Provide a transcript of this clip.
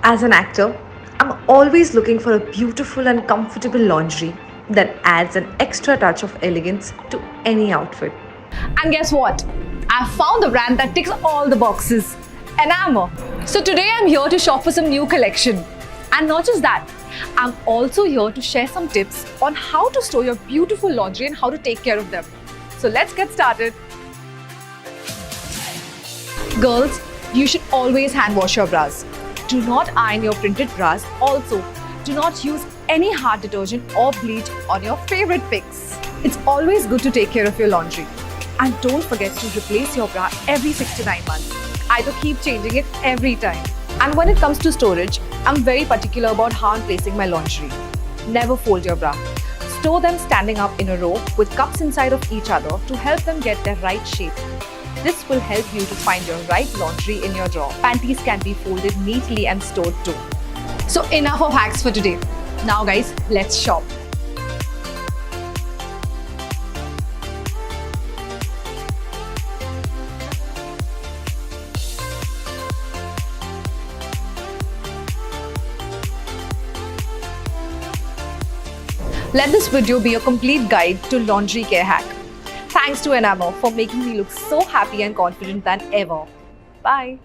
As an actor, I'm always looking for a beautiful and comfortable lingerie that adds an extra touch of elegance to any outfit. And guess what? I found the brand that ticks all the boxes. Enamor. So today I'm here to shop for some new collection. And not just that, I'm also here to share some tips on how to store your beautiful lingerie and how to take care of them. So let's get started. Girls, you should always hand wash your bras. Do not iron your printed bras. Also, do not use any hard detergent or bleach on your favorite pics. It's always good to take care of your laundry. And don't forget to replace your bra every 6 to 9 months. Either keep changing it every time. And when it comes to storage, I'm very particular about how I'm placing my lingerie. Never fold your bra. Store them standing up in a row with cups inside of each other to help them get their right shape. This will help you to find your right lingerie in your drawer. Panties can be folded neatly and stored too. So enough of hacks for today. Now guys, let's shop. Let this video be a complete guide to laundry care hack. Thanks to Enamor for making me look so happy and confident than ever. Bye.